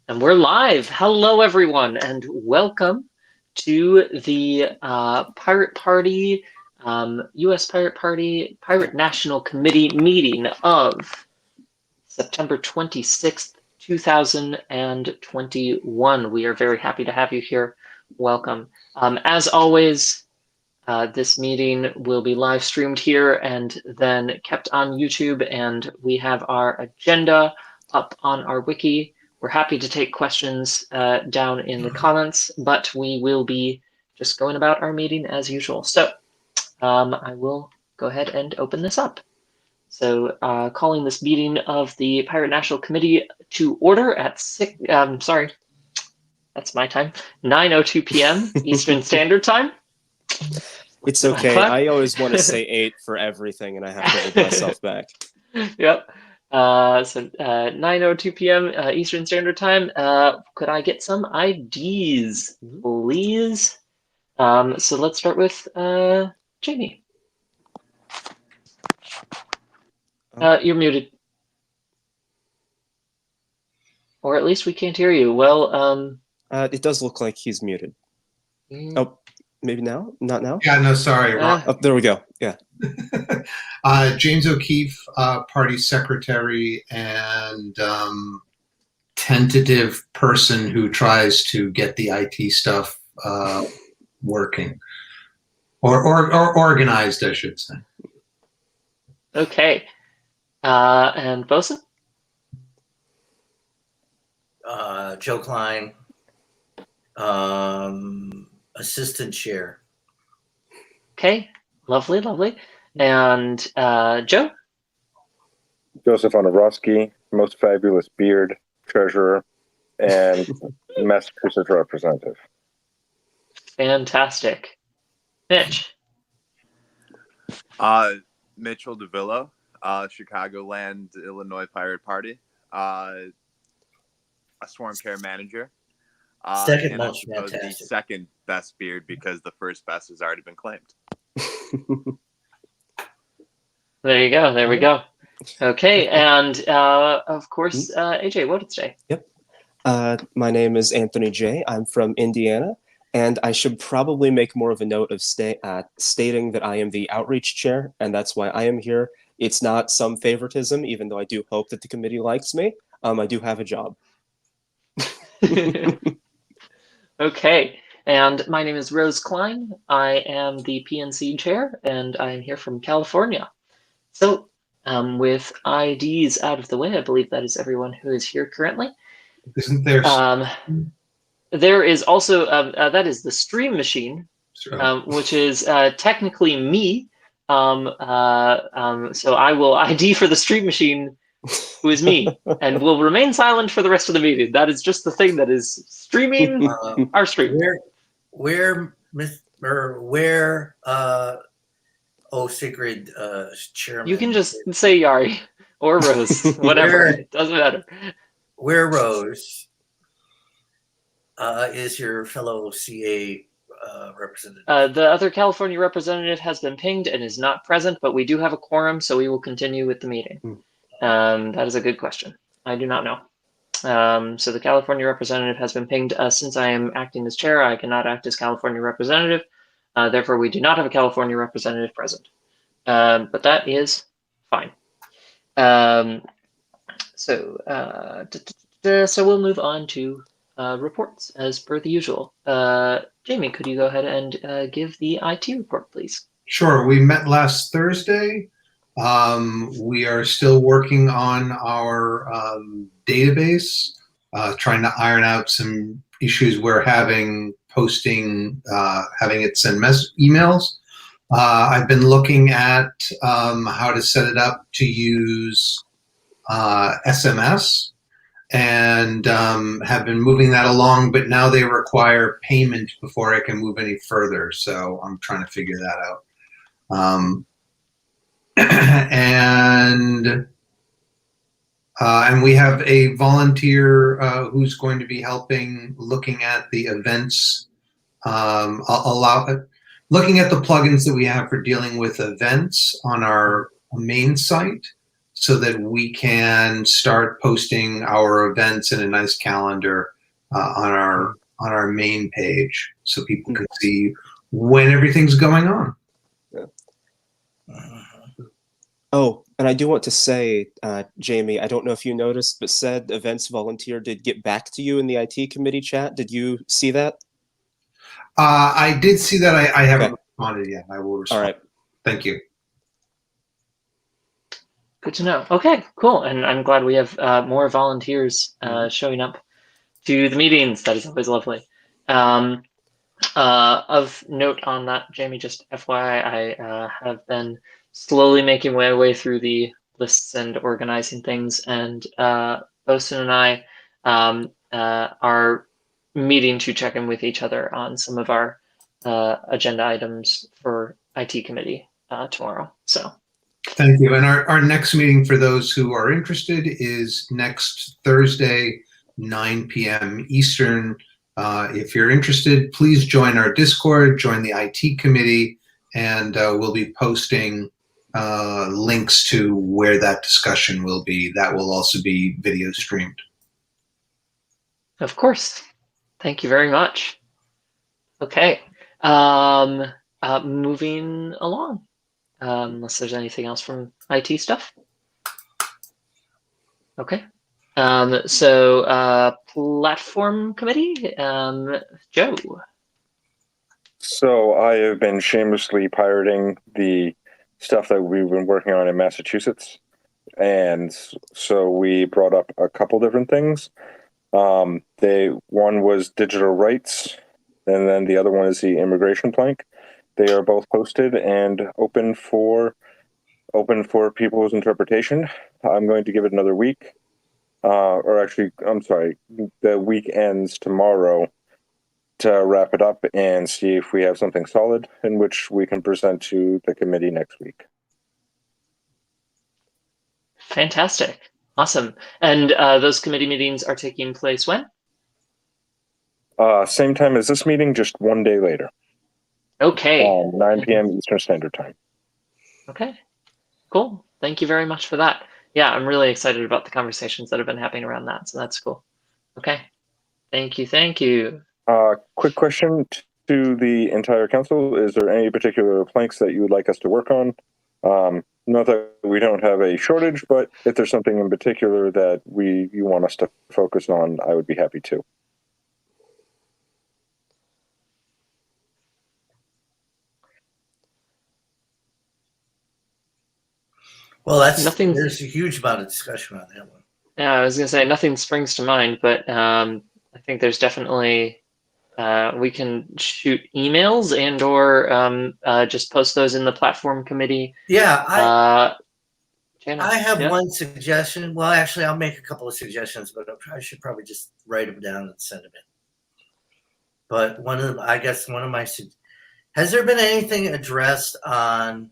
And we're live. Hello, everyone, and welcome to the Pirate Party, U.S. Pirate Party, Pirate National Committee meeting of September 26th, 2021. We are very happy to have you here. Welcome. As always, this meeting will be live streamed here and then kept on YouTube, and we have our agenda up on our wiki. We're happy to take questions down in the comments, but we will be just going about our meeting as usual. So I will go ahead and open this up. So calling this meeting of the Pirate National Committee to order at sorry, that's my time, 9:02 p.m. Eastern Standard Time. It's okay. I always want to say 8 for everything, and I have to hold myself back. Yep. So 9:02 p.m. Eastern Standard Time. Could I get some IDs, please? So let's start with Jamie. You're muted. Or at least we can't hear you. Well, it does look like he's muted. Oh, maybe now? Not now? Yeah, no, sorry. Oh, there we go. Yeah. James O'Keefe, party secretary and tentative person who tries to get the IT stuff working or organized, I should say. Okay. And Bosun? Joe Klein, assistant chair. Okay, lovely. And Joe? Joseph Onorowski, most fabulous beard, treasurer, and Massachusetts representative. Fantastic. Mitch? Mitchell DeVillo, Chicagoland, Illinois Pirate Party, a swarm care manager. Second and most I suppose fantastic. the second best beard because the first best has already been claimed. There you go. There we go. Okay, and of course, AJ, what did it say? Yep. My name is Anthony J. I'm from Indiana, and I should probably make more of a note of stating that I am the outreach chair, and that's why I am here. It's not some favoritism, even though I do hope that the committee likes me. I do have a job. Okay, and my name is Rose Klein. I am the PNC chair, and I am here from California. So, with IDs out of the way, I believe that is everyone who is here currently. Isn't there? There is also that is the stream machine, which is technically me. So I will ID for the stream machine, who is me, and will remain silent for the rest of the meeting. That is just the thing that is streaming our stream. Where Sigrid, chairman. You can just say Yari or Rose, whatever. It doesn't matter. Where Rose is your fellow CA representative? The other California representative has been pinged and is not present, but we do have a quorum, so we will continue with the meeting. That is a good question. I do not know. So the California representative has been pinged. Since I am acting as chair, I cannot act as California representative. Therefore, we do not have a California representative present. But that is fine. So we'll move on to reports as per the usual. Jamie, could you go ahead and give the IT report, please? Sure. We met last Thursday. We are still working on our database, trying to iron out some issues we're having posting, having it send emails. I've been looking at how to set it up to use SMS and have been moving that along, but now they require payment before I can move any further. So I'm trying to figure that out. And we have a volunteer who's going to be helping looking at the events, looking at the plugins that we have for dealing with events on our main site. so that we can start posting our events in a nice calendar on our main page, so people can see when everything's going on. Oh, and I do want to say, Jamie, I don't know if you noticed, but said events volunteer did get back to you in the IT committee chat. Did you see that? I did see that. I haven't Okay. responded yet. I will respond. All right. Thank you. Good to know. Okay, cool. And I'm glad we have more volunteers showing up to the meetings. That is always lovely. Of note on that, Jamie, just FYI, I have been slowly making my way through the lists and organizing things, and Bosun and I are meeting to check in with each other on some of our agenda items for IT committee tomorrow. So. Thank you. And our next meeting, for those who are interested, is next Thursday, 9 p.m. Eastern. If you're interested, please join our Discord, join the IT committee, and we'll be posting links to where that discussion will be. That will also be video streamed. Of course. Thank you very much. Okay. Moving along. Unless there's anything else from IT stuff. Okay. So platform committee, Joe. So I have been shamelessly pirating the stuff that we've been working on in Massachusetts. And so we brought up a couple different things. One was digital rights, and then the other one is the immigration plank. They are both posted and open for people's interpretation. I'm going to give it another week. The week ends tomorrow to wrap it up and see if we have something solid in which we can present to the committee next week. Fantastic. Awesome. And those committee meetings are taking place when? Same time as this meeting, just one day later. Okay. 9 p.m. Eastern Standard Time. Okay. Cool. Thank you very much for that. Yeah, I'm really excited about the conversations that have been happening around that. So that's cool. Okay. Thank you. Thank you. Quick question to the entire council. Is there any particular planks that you would like us to work on? Not that we don't have a shortage, but if there's something in particular that you want us to focus on, I would be happy to. Well, there's a huge amount of discussion on that one. Yeah, I was gonna say nothing springs to mind, but I think there's definitely we can shoot emails and or just post those in the platform committee. Yeah, channel. I have Yeah. one suggestion. Well, actually, I'll make a couple of suggestions, but I should probably just write them down and send them in. But has there been anything addressed on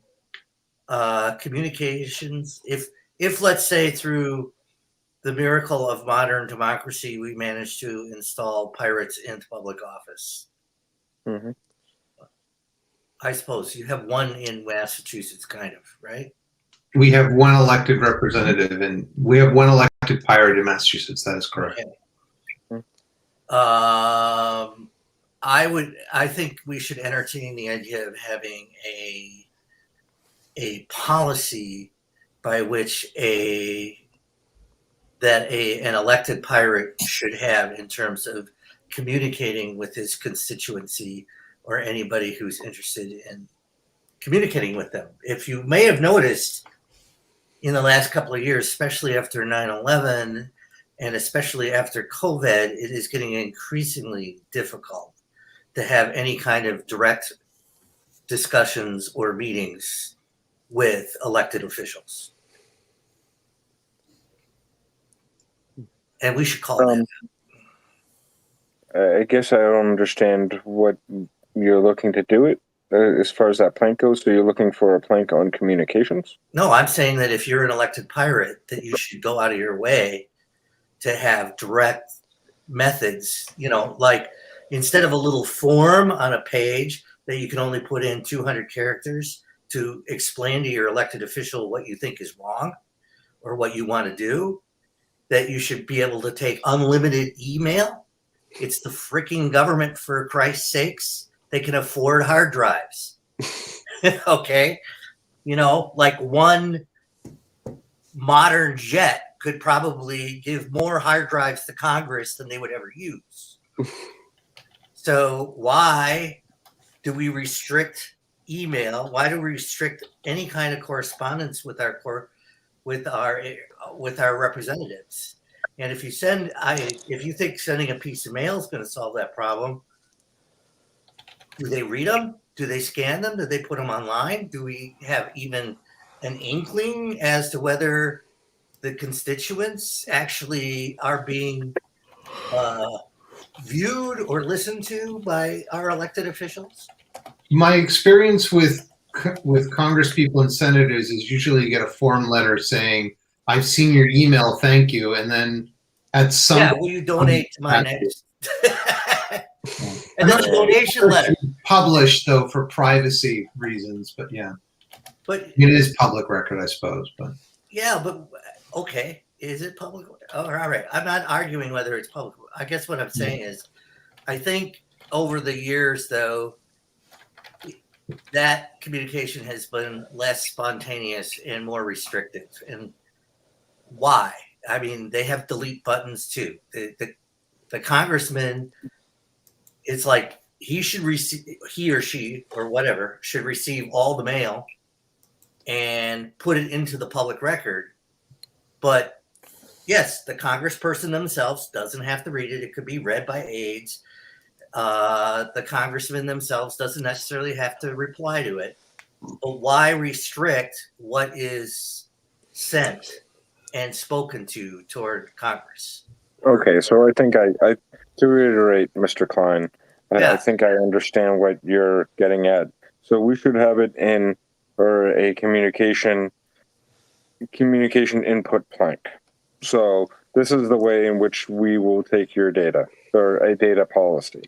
communications? If let's say through the miracle of modern democracy, we managed to install pirates into public office. Mm-hmm. I suppose you have one in Massachusetts, kind of, right? We have one elected representative, and we have one elected pirate in Massachusetts. That is correct. Okay. I think we should entertain the idea of having a policy by which an elected pirate should have in terms of communicating with his constituency or anybody who's interested in communicating with them. If you may have noticed in the last couple of years, especially after 9/11 and especially after COVID, it is getting increasingly difficult to have any kind of direct discussions or meetings with elected officials. And we should call that. I guess I don't understand what you're looking to do it as far as that plank goes. So you're looking for a plank on communications? No, I'm saying that if you're an elected pirate, that you should go out of your way to have direct methods, like instead of a little form on a page that you can only put in 200 characters to explain to your elected official what you think is wrong. or what you want to do, that you should be able to take unlimited email. It's the freaking government, for Christ's sakes. They can afford hard drives. Okay? You know, like one modern jet could probably give more hard drives to Congress than they would ever use. So why do we restrict email? Why do we restrict any kind of correspondence with our representatives? And if you think sending a piece of mail is going to solve that problem, do they read them? Do they scan them? Do they put them online? Do we have even an inkling as to whether the constituents actually are being viewed or listened to by our elected officials? My experience with Congress people and senators is usually you get a form letter saying, "I've seen your email, thank you," and then at some will you donate to my next? And then a donation letter. Published though for privacy reasons, but yeah, But it is public record, I suppose. But yeah, but okay, is it public? Oh, all right. I'm not arguing whether it's public. I guess what I'm saying is, I think over the years, though, that communication has been less spontaneous and more restrictive. And why? I mean, they have delete buttons too. The congressman, it's like he or she or whatever should receive all the mail and put it into the public record. But yes, the congressperson themselves doesn't have to read it. It could be read by aides. The congressmen themselves doesn't necessarily have to reply to it. But why restrict what is sent and spoken to toward Congress? Okay, so I think to reiterate, Mr. Klein, I think I understand what you're getting at. So we should have it in or a communication input plank. So this is the way in which we will take your data, or a data policy.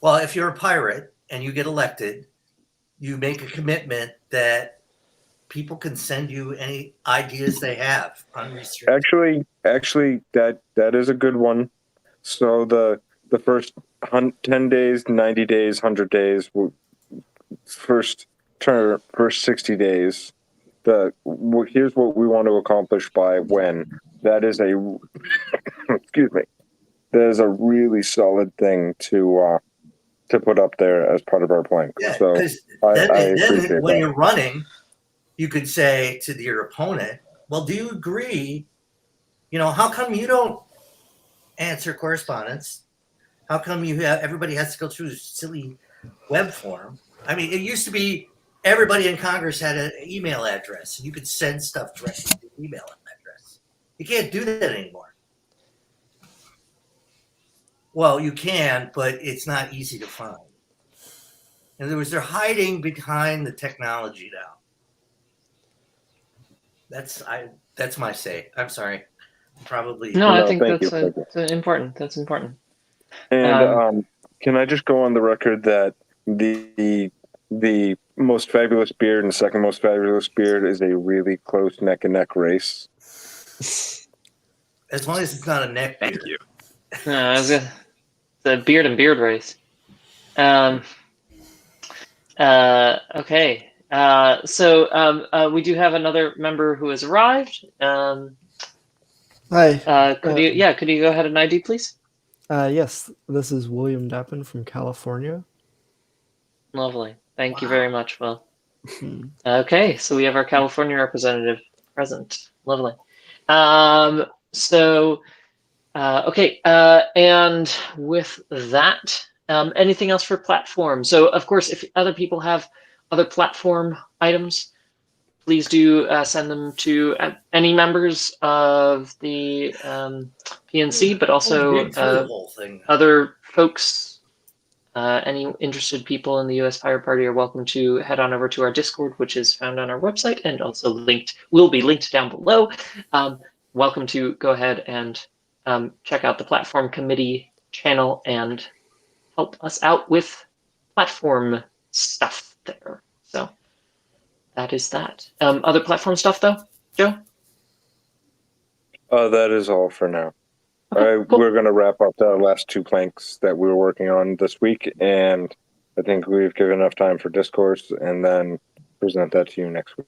Well, if you're a pirate and you get elected, you make a commitment that people can send you any ideas they have unrestricted. Actually, that is a good one. So the first 10 days, 90 days, 100 days, first 60 days. Here's what we want to accomplish by when. That is excuse me. That is a really solid thing to put up there as part of our plan. Yeah, so then when you're running, you could say to your opponent, well, do you agree? You know, how come you don't answer correspondence? How come everybody has to go through this silly web form? I mean, it used to be everybody in Congress had an email address. You could send stuff directly to the email address. You can't do that anymore. Well, you can, but it's not easy to find. In other words, they're hiding behind the technology now. That's my say. I'm sorry. Probably. No, I think thank that's you. important. That's important. And can I just go on the record that the most fabulous beard and second most fabulous beard is a really close neck and neck race? As long as it's not a neck beard. Thank you. No, the beard and beard race. Okay. So we do have another member who has arrived. Hi. Could you go ahead and ID, please? Yes, this is William Dappin from California. Lovely. Thank you very much, Will. Okay, so we have our California representative present. Lovely. Okay, and with that, anything else for platform? So, of course, if other people have other platform items, please do send them to any members of the PNC, but also other folks. Any interested people in the U.S. Pirate Party are welcome to head on over to our Discord, which is found on our website and also will be linked down below. Welcome to go ahead and check out the Platform Committee channel and help us out with platform stuff there. So that is that. Other platform stuff, though, Joe? That is all for now. Okay, cool. We're going to wrap up the last 2 planks that we were working on this week, and I think we've given enough time for discourse, and then present that to you next week.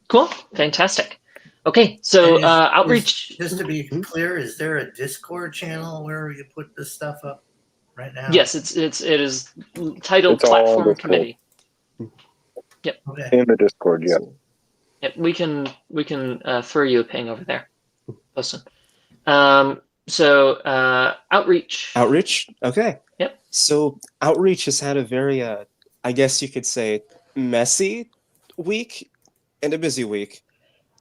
Cool. Fantastic. Okay, so And outreach. just to be clear, is there a Discord channel where you put this stuff up right now? Yes, it is titled It's all on Platform Discord. Committee. Okay. In the Discord, yeah. Yep, we can throw you a ping over there. Listen. So outreach. Outreach? Okay. Yep. So outreach has had a very, I guess you could say, messy week and a busy week,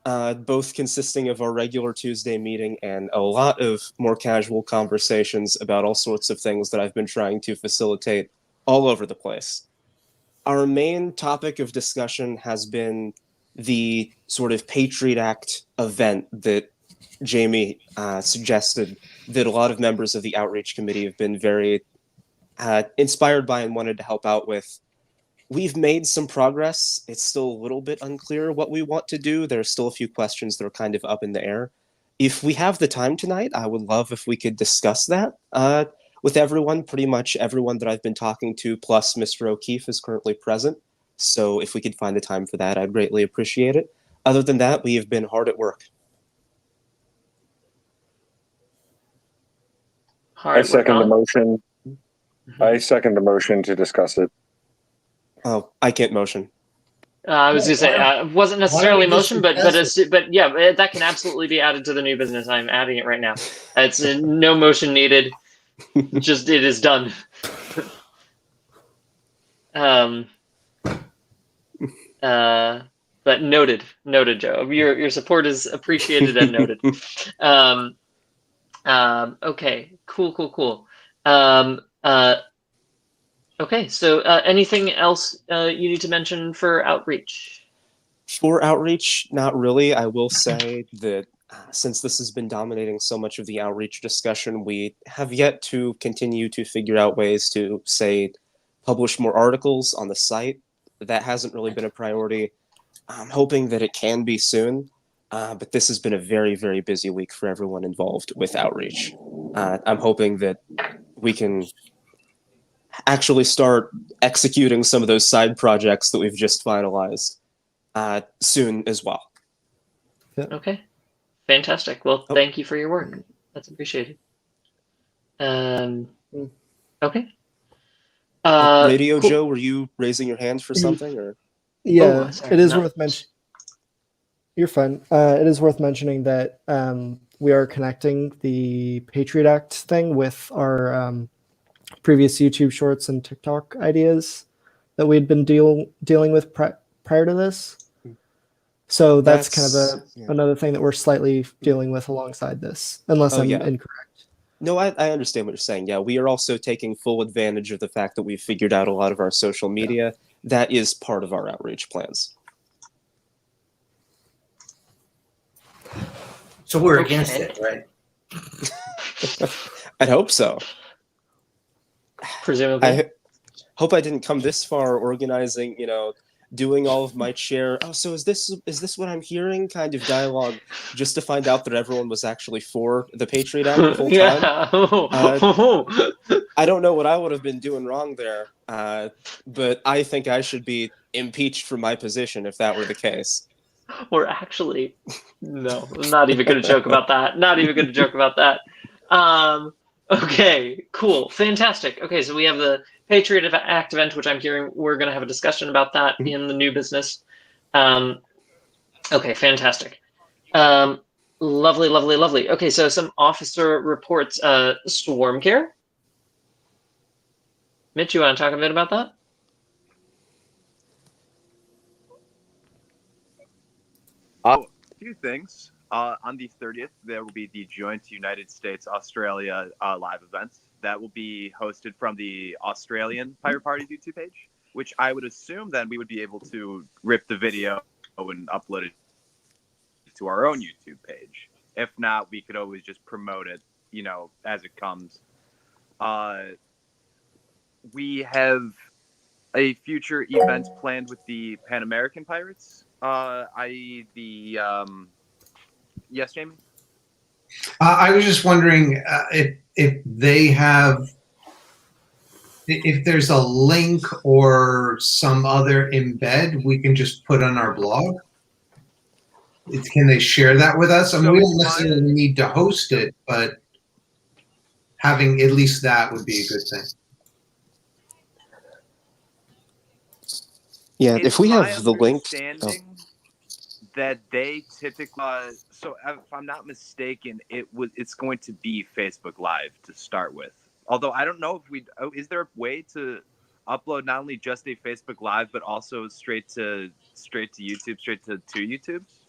both consisting of our regular Tuesday meeting and a lot of more casual conversations about all sorts of things that I've been trying to facilitate all over the place. Our main topic of discussion has been the sort of Patriot Act event that Jamie suggested that a lot of members of the outreach committee have been very inspired by and wanted to help out with. We've made some progress. It's still a little bit unclear what we want to do. There's still a few questions that are kind of up in the air. If we have the time tonight, I would love if we could discuss that with everyone. Pretty much everyone that I've been talking to, plus Mr. O'Keefe, is currently present. So if we could find the time for that, I'd greatly appreciate it. Other than that, we have been hard at work. I second the motion. I second the motion to discuss it. Oh, I can't motion. I was going to say, wasn't necessarily motion, but yeah, that can absolutely be added to the new business. I'm adding it right now. It's no motion needed. Just it is done. But noted, Joe. Your support is appreciated and noted. Okay, cool. Okay, so anything else you need to mention for outreach? For outreach, not really. I will say that since this has been dominating so much of the outreach discussion, we have yet to continue to figure out ways to, say, publish more articles on the site. That hasn't really been a priority. I'm hoping that it can be soon, but this has been a very, very busy week for everyone involved with outreach. I'm hoping that we can actually start executing some of those side projects that we've just finalized soon as well. Okay, fantastic. Well, thank you for your work. That's appreciated. Okay. Radio cool. Joe, were you raising your hand for something, or? Yeah, sorry, it is no. worth mentioning. You're fine. It is worth mentioning that we are connecting the Patriot Act thing with our previous YouTube shorts and TikTok ideas that we'd been dealing with prior to this. So that's kind of another thing that we're slightly dealing with alongside this, unless I'm incorrect. No, I understand what you're saying. Yeah, we are also taking full advantage of the fact that we've figured out a lot of our social media. Yeah. That is part of our outreach plans. So we're against it, right? I'd hope so. Presumably. I hope I didn't come this far organizing, doing all of my chair. Oh, so is this what I'm hearing? Kind of dialogue, just to find out that everyone was actually for the Patriot Act the whole time. I don't know what I would have been doing wrong there, but I think I should be impeached from my position if that were the case. Or actually, no, I'm not even going to joke about that. Okay, cool, fantastic. Okay, so we have the Patriot Act event, which I'm hearing we're going to have a discussion about that in the new business. Okay, fantastic. Lovely. Okay, so some officer reports. Swarm care. Mitch, you want to talk a bit about that? A few things. On the 30th, there will be the joint United States-Australia live event. That will be hosted from the Australian Pirate Party YouTube page, which I would assume then we would be able to rip the video and upload it to our own YouTube page. If not, we could always just promote it, as it comes. We have a future event planned with the Pan American Pirates. Yes, Jamie? I was just wondering if they have, if there's a link or some other embed we can just put on our blog. Can they share that with us? I mean, So we don't mine- necessarily need to host it, but having at least that would be a good thing. Yeah, It's if we my have the link. Oh, understanding that they typically, so if I'm not mistaken, it's going to be Facebook Live to start with. Although I don't know if is there a way to upload not only just a Facebook Live but also straight to YouTube, straight to two YouTubes?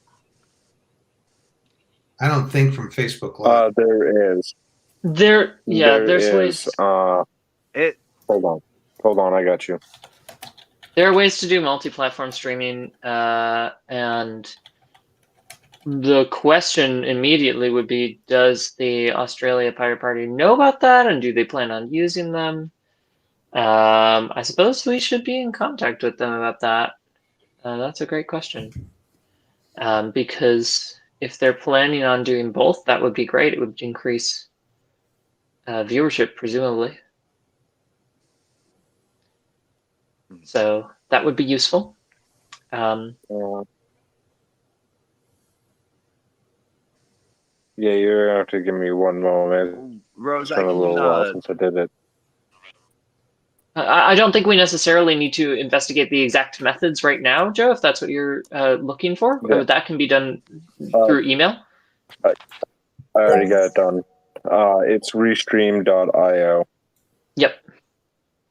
I don't think from Facebook Live. There is. There's There is. ways. It Hold on. I got you. There are ways to do multi-platform streaming, and the question immediately would be, does the Australia Pirate Party know about that, and do they plan on using them? I suppose we should be in contact with them about that. That's a great question. Because if they're planning on doing both, that would be great. It would increase viewership, presumably. So that would be useful. Yeah, you're gonna have to give me one moment. Rose, It's been a little while since I did it. I don't think we necessarily need to investigate the exact methods right now, Joe, if that's what you're looking for. Yeah. That can be done through email. I already got it done. It's restream.io. Yep.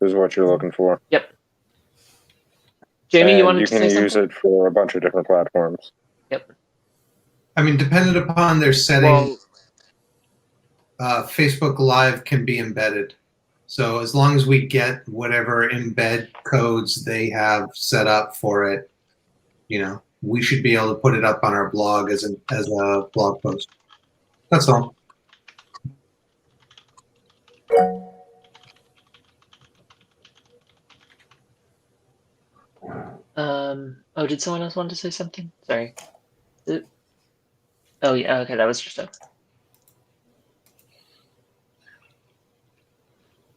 Is what you're looking for. Yep. Jamie, you wanted you to say can use something? it for a bunch of different platforms. Yep. I mean, dependent upon their settings, Facebook Live can be embedded. So as long as we get whatever embed codes they have set up for it, we should be able to put it up on our blog as a blog post. That's all. Oh, did someone else want to say something? Sorry. Oh, yeah. Okay, that was just a.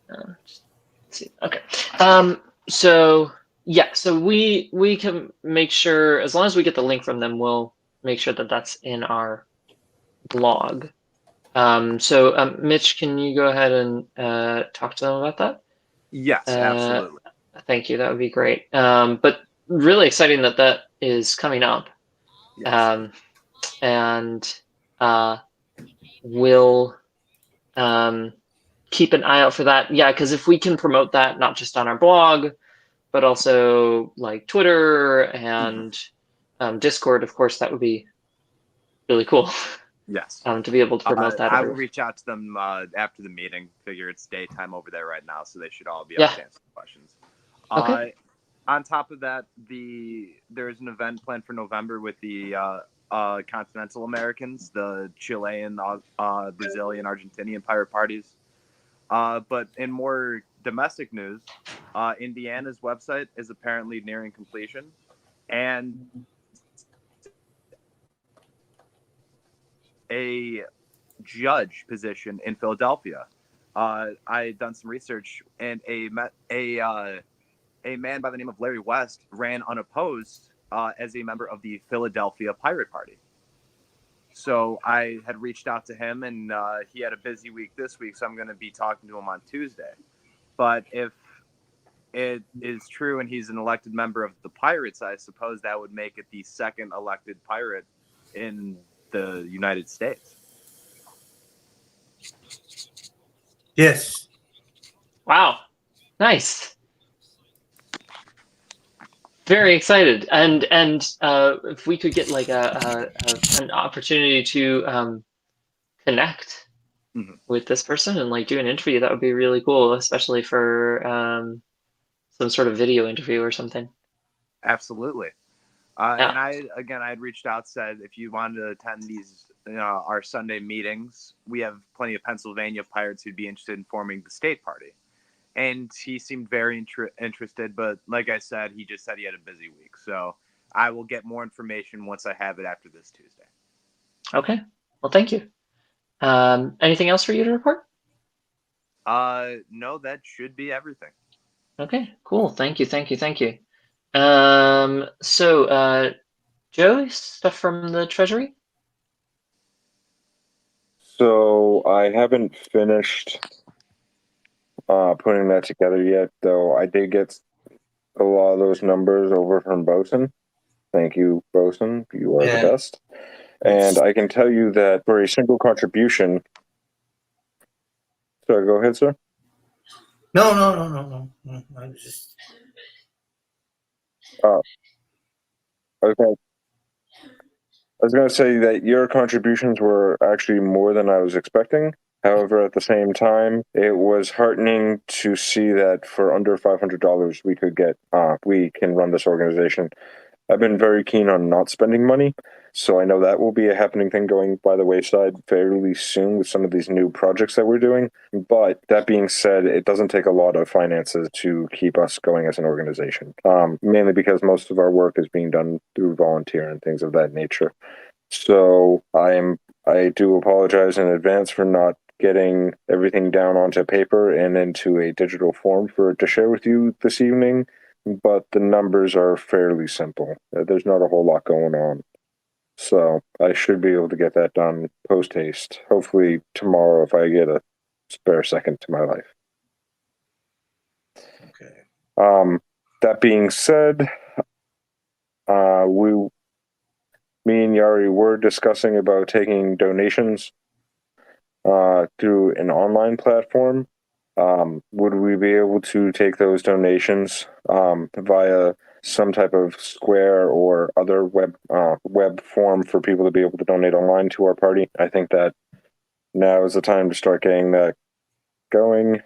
Let's see. Okay. So yeah. So we can make sure, as long as we get the link from them, we'll make sure that that's in our blog. So Mitch, can you go ahead and talk to them about that? Yes, absolutely. Thank you. That would be great. But really exciting that that is coming up. Yes. And we'll keep an eye out for that. Yeah, because if we can promote that not just on our blog, but also like Twitter and Discord, of course, that would be really cool. Yes. To be able to promote that. I will reach out to them after the meeting. Figure it's daytime over there right now, so they should all be able to answer questions. Okay. On top of that, there's an event planned for November with the continental Americans, the Chilean, Brazilian, Argentinian pirate parties. But in more domestic news, Indiana's website is apparently nearing completion, and a judge position in Philadelphia. I done some research, and a man by the name of Larry West ran unopposed as a member of the Philadelphia Pirate Party. So I had reached out to him, and he had a busy week this week, so I'm going to be talking to him on Tuesday. But if it is true and he's an elected member of the Pirates, I suppose that would make it the second elected pirate in the United States. Yes. Wow. Nice. Very excited, and if we could get like an opportunity to connect with this person and like do an interview, that would be really cool, especially for some sort of video interview or something. Absolutely. Yeah. And I had reached out, said if you wanted to attend these our Sunday meetings, we have plenty of Pennsylvania pirates who'd be interested in forming the state party. And he seemed very interested, but like I said, he just said he had a busy week. So I will get more information once I have it after this Tuesday. Okay. Well, thank you. Anything else for you to report? No, that should be everything. Okay, cool. Thank you. Joe, stuff from the Treasury? So I haven't finished putting that together yet, though I did get a lot of those numbers over from Bosun. Thank you, Bosun. You are the Yeah. best. And I can tell you that for a single contribution. Sorry, go ahead, sir. No. I was just. Okay. I was going to say that your contributions were actually more than I was expecting. However, at the same time, it was heartening to see that for under $500, we can run this organization. I've been very keen on not spending money, so I know that will be a happening thing going by the wayside fairly soon with some of these new projects that we're doing. But that being said, it doesn't take a lot of finances to keep us going as an organization, mainly because most of our work is being done through volunteer and things of that nature. So I do apologize in advance for not getting everything down onto paper and into a digital form to share with you this evening, but the numbers are fairly simple. There's not a whole lot going on. So I should be able to get that done post haste. Hopefully tomorrow if I get a spare second to my life. Okay. That being said, me and Yari were discussing about taking donations through an online platform. Would we be able to take those donations via some type of Square or other web form for people to be able to donate online to our party? I think that now is the time to start getting that going.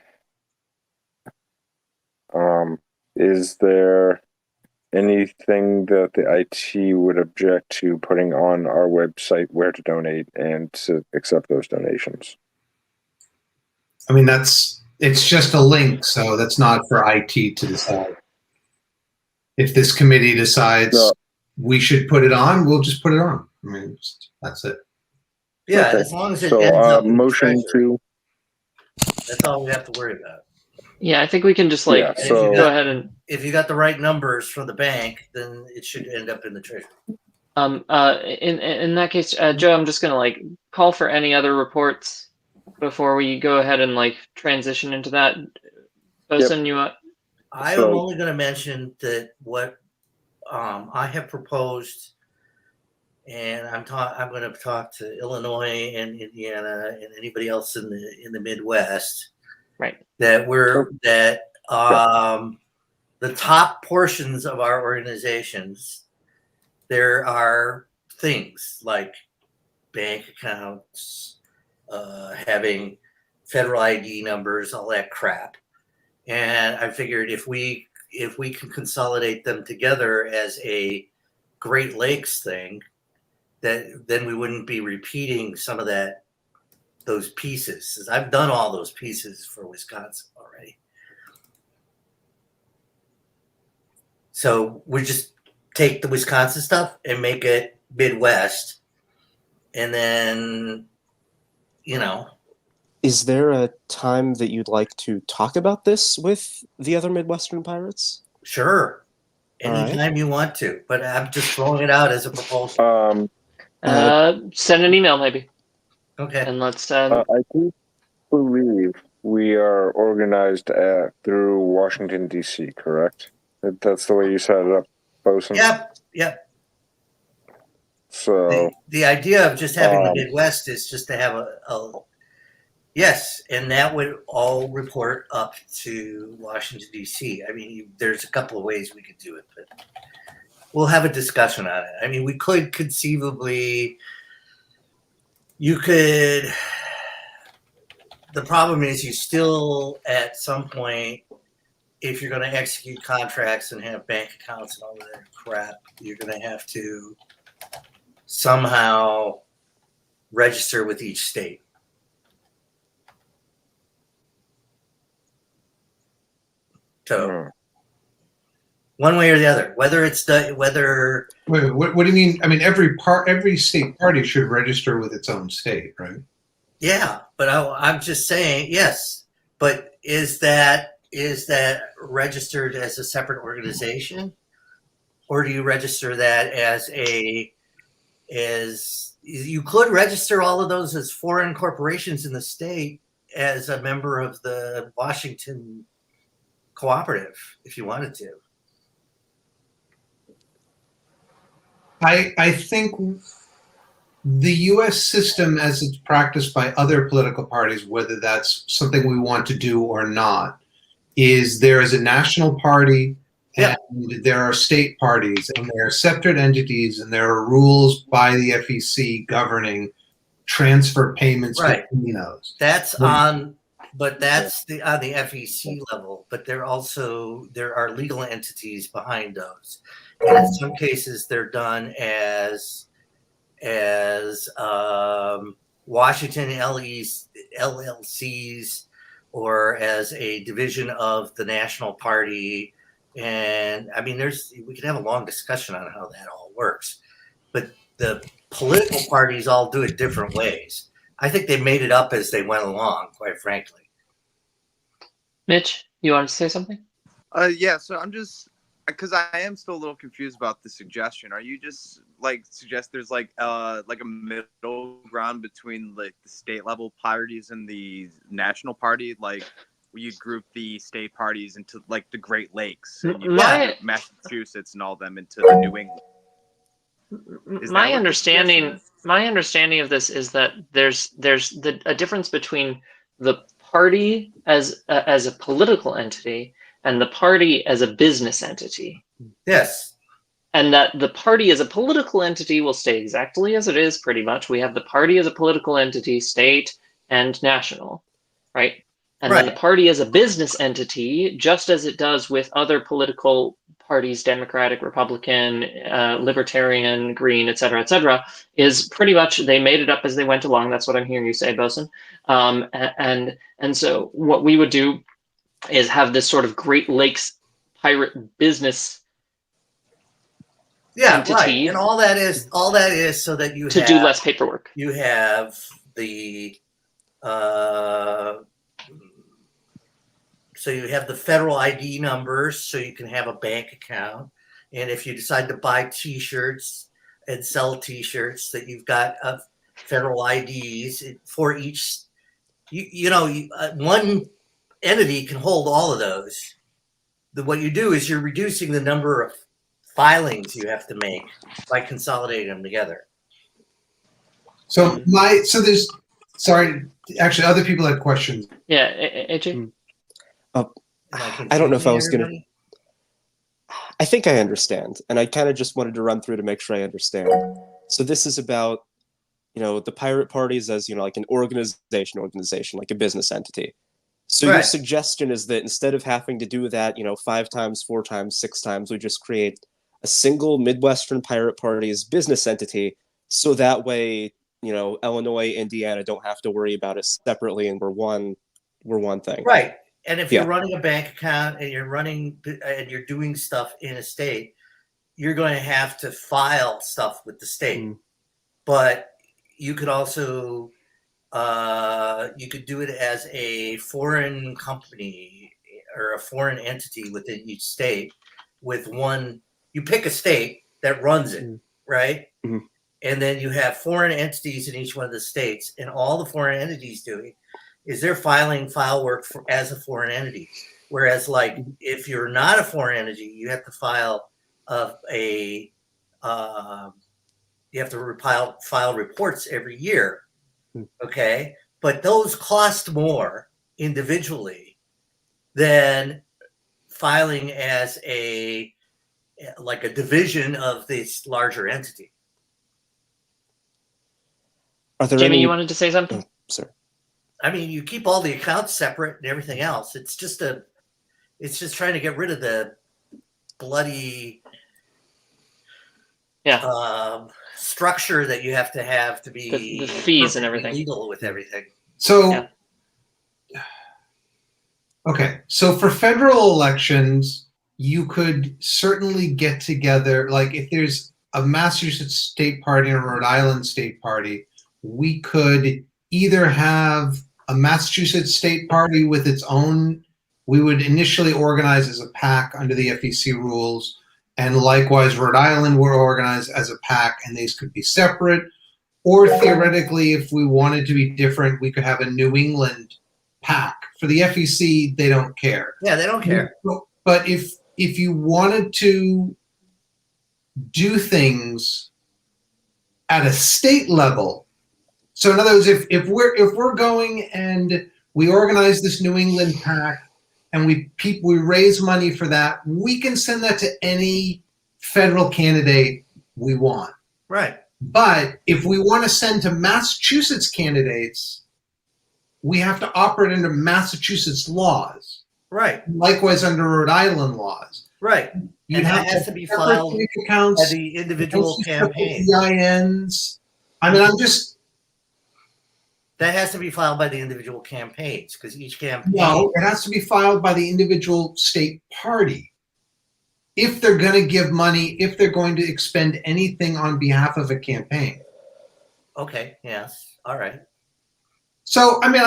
Is there anything that the IT would object to putting on our website where to donate and to accept those donations? I mean, it's just a link, so that's not for IT to decide. If this committee decides No. we should put it on, we'll just put it on. I mean, that's it. Yeah, Okay. as long as it So, ends up in the motion Treasury, to that's all we have to worry about. Yeah, I think we can just Yeah, And so- go ahead and if you got the right numbers for the bank, then it should end up in the Treasury. in that case, Joe, I'm just gonna call for any other reports before we go ahead and transition into that. Bosun, I am only going to mention that what I have proposed, and I'm going to talk to Illinois and Indiana and anybody else in the Midwest. Right. That the top portions of our organizations, there are things like bank accounts, having federal ID numbers, all that crap. And I figured if we can consolidate them together as a Great Lakes thing, that then we wouldn't be repeating some of those pieces. I've done all those pieces for Wisconsin already. So we just take the Wisconsin stuff and make it Midwest, and then, Is there a time that you'd like to talk about this with the other Midwestern pirates? Sure. All right. Anytime you want to, but I'm just throwing it out as a proposal. send an email maybe, Okay. and let's. I do believe we are organized through Washington, D.C., correct? That's the way you set it up, Bosun? Yep. So the idea of just having the Midwest is just to have a yes, and that would all report up to Washington, D.C. I mean, there's a couple of ways we could do it, but we'll have a discussion on it. I mean, we could conceivably, the problem is you still, at some point, if you're going to execute contracts and have bank accounts and all of that crap, you're going to have to somehow register with each state. So one way or the other, whether Wait, what do you mean? I mean, every state party should register with its own state, right? Yeah, but I'm just saying, yes. But is that registered as a separate organization, or do you register that as you could register all of those as foreign corporations in the state as a member of the Washington cooperative if you wanted to. I think the U.S. system, as it's practiced by other political parties, whether that's something we want to do or not, is there is a national party and there are state parties, and there are separate entities, and there are rules by the FEC governing transfer payments between those. That's on, but that's on the FEC level. But there are legal entities behind those, and in some cases they're done as Washington LLCs or as a division of the national party. And I mean, we can have a long discussion on how that all works, but the political parties all do it different ways. I think they made it up as they went along, quite frankly. Mitch, you want to say something? Yeah, so I'm just, because I am still a little confused about the suggestion. Are you just suggest there's like a middle ground between like the state level parties and the national party, like where you group the state parties into like the Great Lakes and you put Massachusetts and all them into the New England? My understanding of this is that there's a difference between the party as a political entity and the party as a business entity. Yes. And that the party as a political entity will stay exactly as it is, pretty much. We have the party as a political entity, state and national, right? And then the party as a business entity, just as it does with other political parties, Democratic, Republican, Libertarian, Green, et cetera, is pretty much, they made it up as they went along. That's what I'm hearing you say, Bosun. And so what we would do is have this sort of Great Lakes pirate business entity. Right. And all that is so that you to do less paperwork. You have the so you have the federal ID numbers, so you can have a bank account. And if you decide to buy T-shirts and sell T-shirts, that you've got federal IDs for each. One entity can hold all of those. What you do is you're reducing the number of filings you have to make by consolidating them together. So there's, sorry, actually other people had questions. Yeah, AJ? I don't know if I was going to. I think I understand, and I kind of just wanted to run through to make sure I understand. So this is about, the pirate parties as, like an organization, like a business entity. So your suggestion is that instead of having to do that, 5 times, 4 times, 6 times, we just create a single Midwestern pirate party's business entity, so that way, Illinois, Indiana don't have to worry about it separately, and we're one thing. Right. And if you're running a bank account and you're doing stuff in a state, you're going to have to file stuff with the state. But you could also you could do it as a foreign company or a foreign entity within each state with one. You pick a state that runs it, right? Mm-hmm. And then you have foreign entities in each one of the states, and all the foreign entities doing is they're filing file work as a foreign entity. Whereas, like, if you're not a foreign entity, you have to file you have to file reports every year. Okay, but those cost more individually than filing as a division of this larger entity. Are there Jamie, you wanted to say something? Sorry. I mean, you keep all the accounts separate and everything else. It's just trying to get rid of the bloody structure that you have to be the fees and everything, legal with everything. So, okay. So for federal elections, you could certainly get together, like if there's a Massachusetts state party and a Rhode Island state party, we could either have a Massachusetts state party with its own, we would initially organize as a PAC under the FEC rules, and likewise Rhode Island would organize as a PAC, and these could be separate. Or theoretically, if we wanted to be different, we could have a New England PAC. For the FEC, they don't care. Yeah, they don't care. But if you wanted to do things at a state level, so in other words, if we're going and we organize this New England PAC and we raise money for that, we can send that to any federal candidate we want. Right. But if we want to send to Massachusetts candidates, we have to operate under Massachusetts laws. Right. Likewise under Rhode Island laws. Right. You'd And have that has to be separate filed bank accounts, by the individual separate campaign. EINs. I mean, That has to be filed by the individual campaigns because each campaign. no, it has to be filed by the individual state party. If they're going to give money, if they're going to expend anything on behalf of a campaign. Okay. Yes. All right. So, I mean,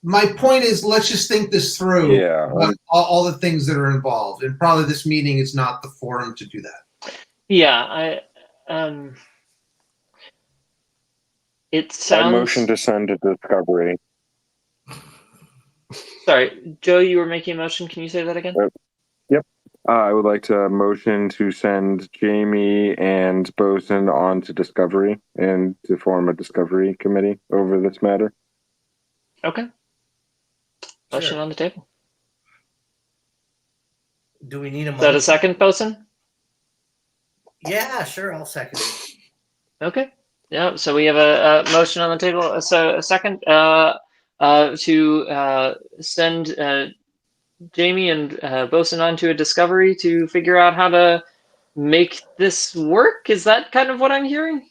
my point is, let's just think this through. Yeah. All the things that are involved, and probably this meeting is not the forum to do that. Yeah, it I sounds. motion to send to discovery. Sorry, Joe, you were making a motion. Can you say that again? I would like to motion to send Jamie and Boson on to discovery and to form a discovery committee over this matter. Okay. Motion Sure. on the table. Do we need a Is that a motion? second, Boson? Yeah, sure. I'll second it. Okay. Yeah. So we have a motion on the table. So a second to send Jamie and Boson on to a discovery to figure out how to make this work. Is that kind of what I'm hearing?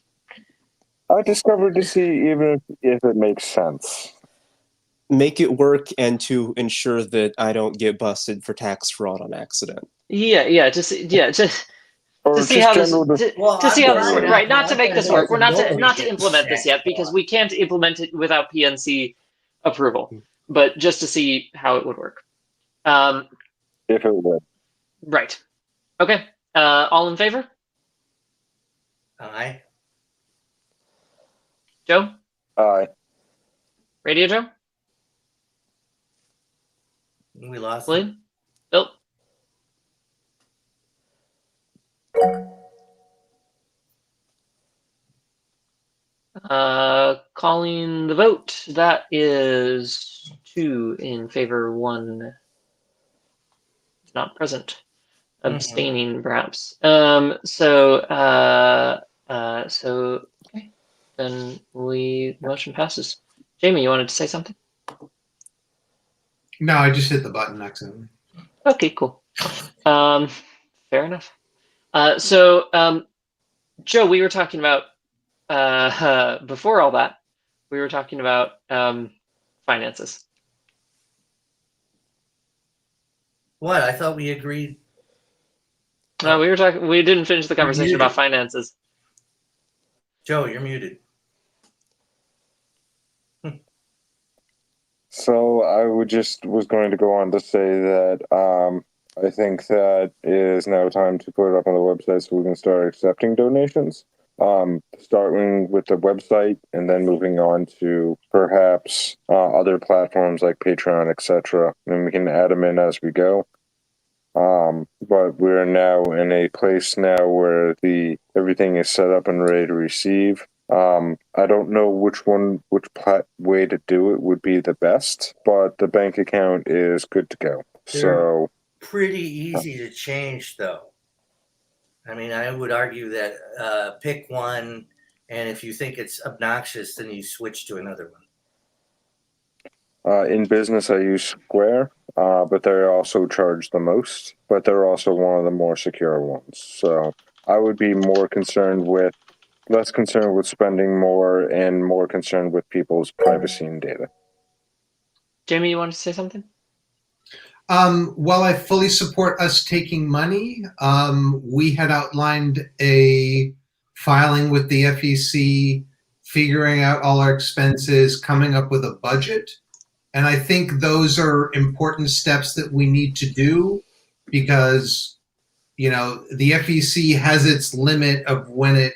I discovered to see even if it makes sense. Make it work and to ensure that I don't get busted for tax fraud on accident. Yeah. Just Or to see just how this general Well, to see how this I'm works. fine. Right. Not to make this work. We're not Nobody to gets implement this yet because we can't implement it without PNC approval. But just to see how it would work. if it would. Right. Okay. All in favor? Aye. Joe? Aye. Radio Joe? We lost. him. William? Bill? Calling the vote. That is 2 in favor, 1 not present. Abstaining, perhaps. So okay. Then motion passes. Jamie, you wanted to say something? No, I just hit the button accidentally. Okay, cool. Fair enough. So Joe, we were talking about before all that, we were talking about finances. What? I thought we agreed. No, we were talking. We didn't finish the conversation muted. about finances. Joe, you're muted. So I was going to go on to say that I think that it is now time to put it up on the website so we can start accepting donations. Starting with the website and then moving on to perhaps other platforms like Patreon, etc. And we can add them in as we go. But we're now in a place now where everything is set up and ready to receive. I don't know which way to do it would be the best, but the bank account is good to go. So Pretty easy to change, though. I mean, I would argue that pick one, and if you think it's obnoxious, then you switch to another one. in business, I use Square, but they also charge the most, but they're also one of the more secure ones. So I would be less concerned with spending more and more concerned with people's privacy and data. Jamie, you wanted to say something? While I fully support us taking money, we had outlined a filing with the FEC figuring out all our expenses, coming up with a budget. And I think those are important steps that we need to do because, you know, the FEC has its limit of when it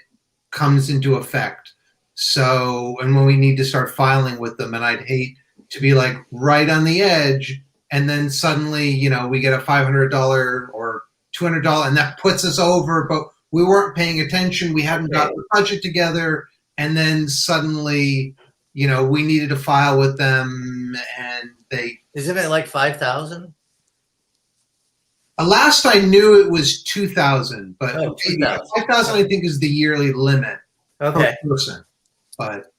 comes into effect. So, and when we need to start filing with them, and I'd hate to be like right on the edge and then suddenly, you know, we get a $500 or $200 and that puts us over, but we weren't paying attention. We hadn't got the budget together. And then suddenly, you know, we needed to file with them and they. Isn't it like 5,000? Last I knew it was 2,000, but 2,000. 5,000 I think is the yearly limit Okay. per person. But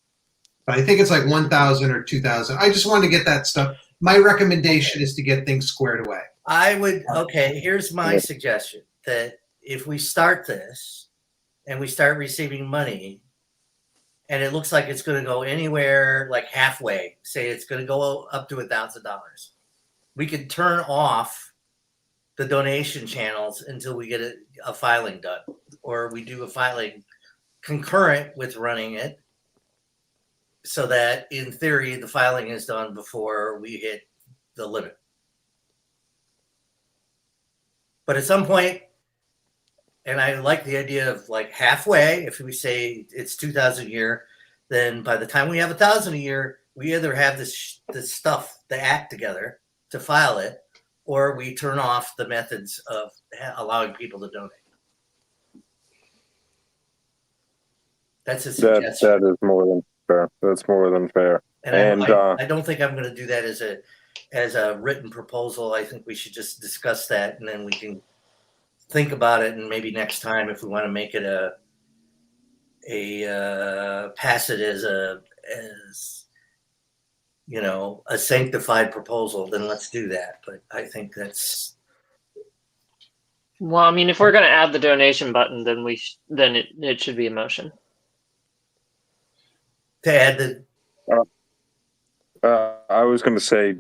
I think it's like 1,000 or 2,000. I just wanted to get that stuff. My recommendation is to get things squared away. I would, okay, here's my suggestion, that if we start this and we start receiving money and it looks like it's going to go anywhere like halfway, say it's going to go up to $1,000, we could turn off the donation channels until we get a filing done, or we do a filing concurrent with running it, so that in theory the filing is done before we hit the limit. But at some point, and I like the idea of like halfway, if we say it's 2,000 a year, then by the time we have 1,000 a year, we either have this stuff, the act together to file it, or we turn off the methods of allowing people to donate. That's a suggestion. That is more than fair. That's more than fair. And I don't think I'm going to do that as a written proposal. I think we should just discuss that, and then we can think about it, and maybe next time, if we want to make it pass it as you know, a sanctified proposal, then let's do that. But I think that's. Well, I mean, if we're going to add the donation button, then it should be a motion. To add the. I was going to say,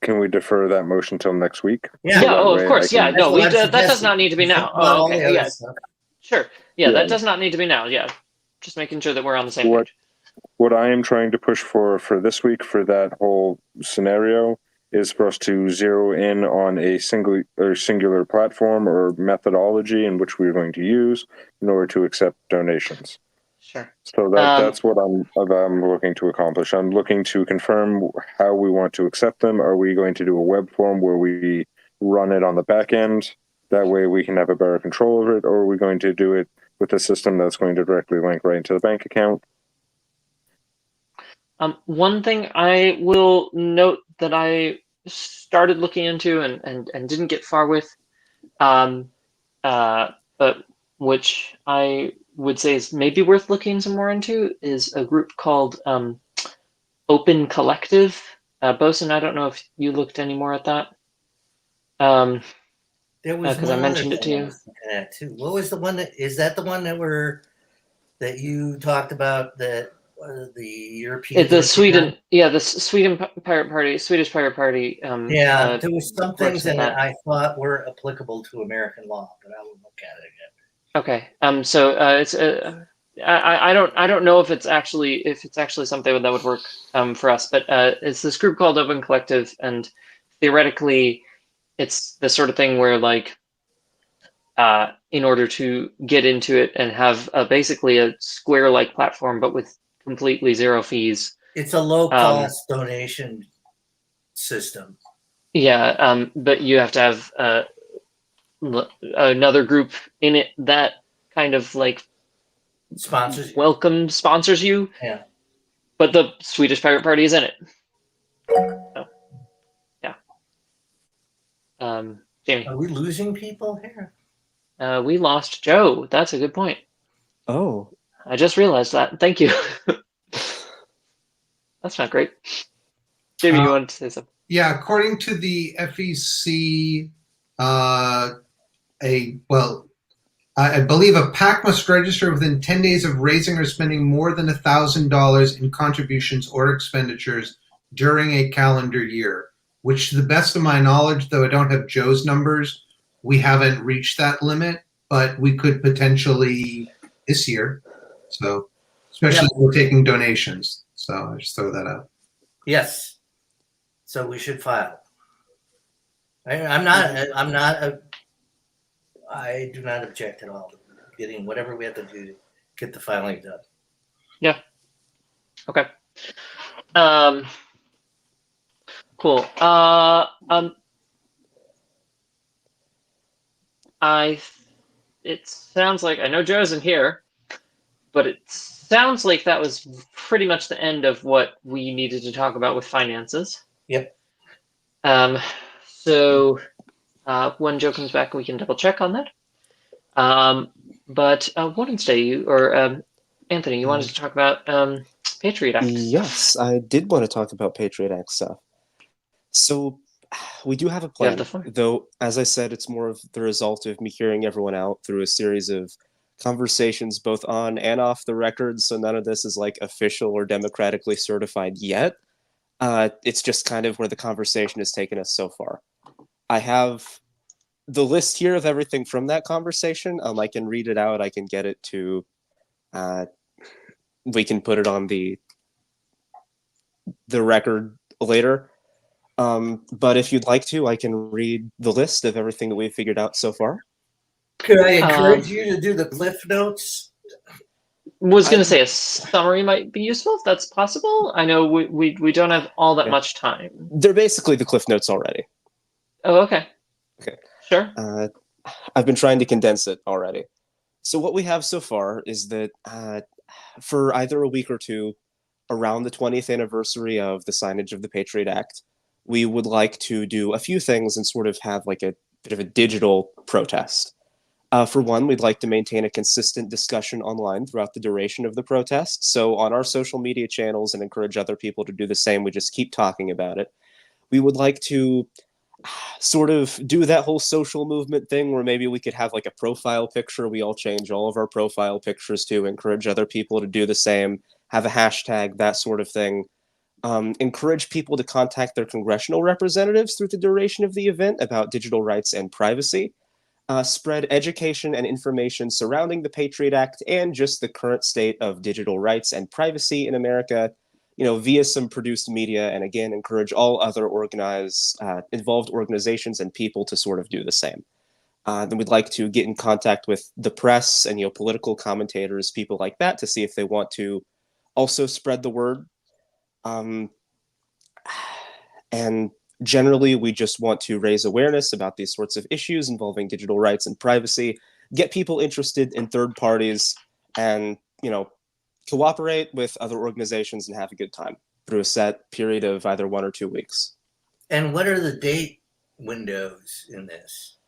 can we defer that motion till next week? Yeah. Oh, of course. Yeah. No, that does not need to be now. Oh, okay. Yeah. Sure. Yeah, that does not need to be now. Yeah. Just making sure that we're on the same page. What I am trying to push for this week for that whole scenario is for us to zero in on a singular platform or methodology in which we're going to use in order to accept donations. Sure. So that's what I'm looking to accomplish. I'm looking to confirm how we want to accept them. Are we going to do a web form where we run it on the back end? That way we can have a better control over it. Or are we going to do it with a system that's going to directly link right into the bank account? One thing I will note that I started looking into and didn't get far with, but which I would say is maybe worth looking some more into, is a group called Open Collective. Bosun, I don't know if you looked any more at that. There was because I mentioned it to you. Too. What was the one is that the one that you talked about, that the European? The Sweden, the Swedish Pirate Party. There was some things that I thought were applicable to American law, but I will look at it again. Okay. So it's I don't know if it's actually something that would work for us, but it's this group called Open Collective, and theoretically, it's the sort of thing where, like, in order to get into it and have basically a Square-like platform, but with completely zero fees. It's a low-cost donation system. Yeah, but you have to have another group in it that kind of like sponsors you. Yeah. But the Swedish Pirate Party is in it. So, yeah. Jamie. Are we losing people here? We lost Joe. That's a good point. Oh. I just realized that. Thank you. That's not great. Jamie, you wanted to say something? Yeah, according to the FEC, I believe a PAC must register within 10 days of raising or spending more than $1,000 in contributions or expenditures during a calendar year, which, to the best of my knowledge, though I don't have Joe's numbers, we haven't reached that limit, but we could potentially this year. So especially if we're taking donations. So I just throw that out. Yes. So we should file. I do not object at all to getting whatever we have to do to get the filing done. Okay. Cool. It sounds like I know Joe isn't here, but it sounds like that was pretty much the end of what we needed to talk about with finances. Yep. So when Joe comes back, we can double check on that. But Wednesday, Anthony, you wanted to talk about Patriot Act stuff. Yes, I did want to talk about Patriot Act stuff. So we do have a plan, though, as I said, it's more of the result of me hearing everyone out through a series of conversations both on and off the record, so none of this is like official or democratically certified yet. It's just kind of where the conversation has taken us so far. I have the list here of everything from that conversation. I can read it out. I can get it to, we can put it on the record later. But if you'd like to, I can read the list of everything that we've figured out so far. Could I encourage you to do the Cliff Notes? Was going to say a summary might be useful if that's possible. I know we don't have all that much time. They're basically the Cliff Notes already. Oh, okay. Okay. Sure. I've been trying to condense it already. So what we have so far is that for either a week or two, around the 20th anniversary of the signage of the Patriot Act, we would like to do a few things and sort of have like a bit of a digital protest. For one, we'd like to maintain a consistent discussion online throughout the duration of the protest. So on our social media channels, and encourage other people to do the same, we just keep talking about it. We would like to sort of do that whole social movement thing where maybe we could have like a profile picture we all change all of our profile pictures to, encourage other people to do the same, have a hashtag, that sort of thing. Encourage people to contact their congressional representatives through the duration of the event about digital rights and privacy. Spread education and information surrounding the Patriot Act and just the current state of digital rights and privacy in America, via some produced media, and again, encourage all other involved organizations and people to sort of do the same. Then we'd like to get in contact with the press and, political commentators, people like that, to see if they want to also spread the word. And generally, we just want to raise awareness about these sorts of issues involving digital rights and privacy, get people interested in third parties, and, cooperate with other organizations and have a good time through a set period of either 1 or 2 weeks. And what are the date windows in this?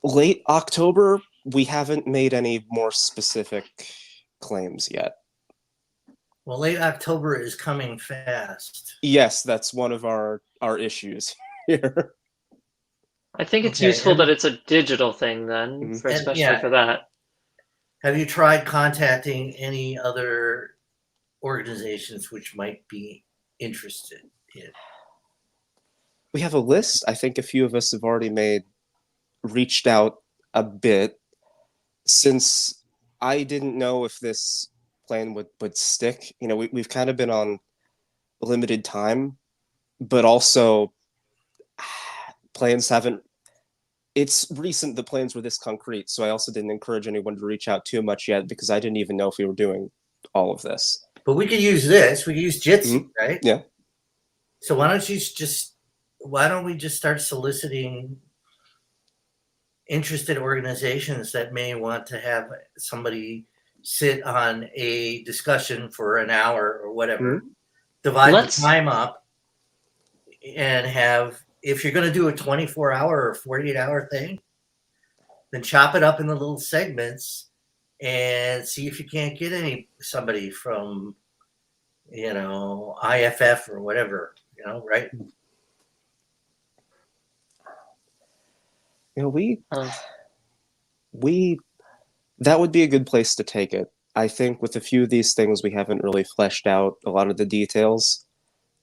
Late October. We haven't made any more specific claims yet. Well, late October is coming fast. Yes, that's one of our issues here. I think it's useful that it's a digital thing then, especially for that. Have you tried contacting any other organizations which might be interested in? We have a list. I think a few of us have already reached out a bit. Since I didn't know if this plan would stick, we've kind of been on limited time, but also plans haven't. It's recent the plans were this concrete, so I also didn't encourage anyone to reach out too much yet because I didn't even know if we were doing all of this. But we could use this. We could use Jitsi, right? Yeah. So why don't we just start soliciting interested organizations that may want to have somebody sit on a discussion for an hour or whatever, divide the time up, and have, if you're going to do a 24-hour or 48-hour thing, then chop it up into little segments and see if you can't get somebody from, IFF or whatever, right? That would be a good place to take it. I think with a few of these things, we haven't really fleshed out a lot of the details.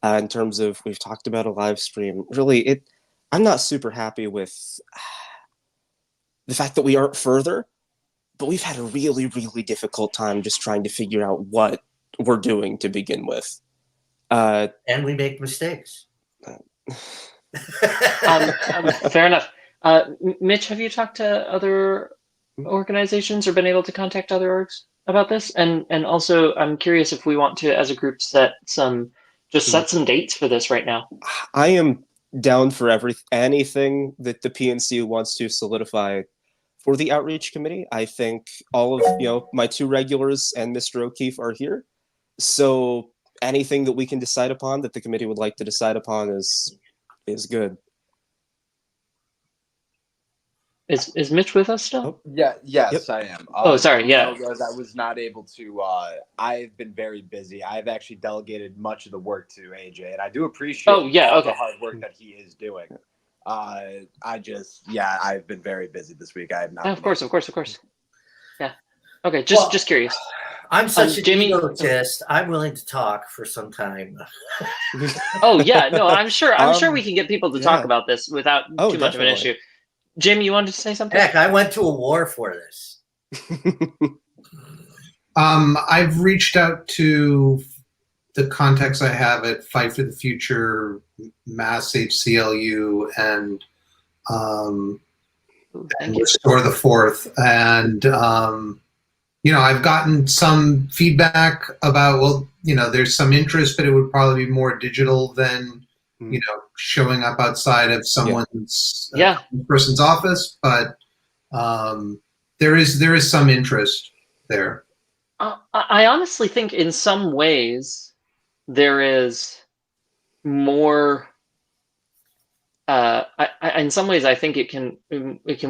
In terms of, we've talked about a live stream. Really, I'm not super happy with the fact that we aren't further. but we've had a really, really difficult time just trying to figure out what we're doing to begin with. And we make mistakes. Fair enough. Mitch, have you talked to other organizations or been able to contact other orgs about this? And also, I'm curious if we want to, as a group, set some dates for this right now. I am down for anything that the PNC wants to solidify for the outreach committee. I think all of my two regulars and Mr. O'Keefe are here, so anything that we can decide upon that the committee would like to decide upon is good. Is Mitch with us still? Yes, Yep. I am. Sorry, yeah. I was not able to. I've been very busy. I've actually delegated much of the work to AJ, and I do appreciate the hard work that he is doing. I've been very busy this week. I have not. Of course. Yeah. Okay, just curious. I'm such an Jamie, egotist. I'm willing to talk for some time. Oh yeah, no, I'm sure we can get people to talk about this without too much of an definitely. issue. Jim, you wanted to say something? Heck, I went to a war for this. I've reached out to the contacts I have at Fight for the Future, Mass HCLU, and Restore the Fourth. And, I've gotten some feedback about, there's some interest, but it would probably be more digital than, showing up outside of someone's person's office. But there is some interest there. I honestly think in some ways there is more. In some ways, I think it can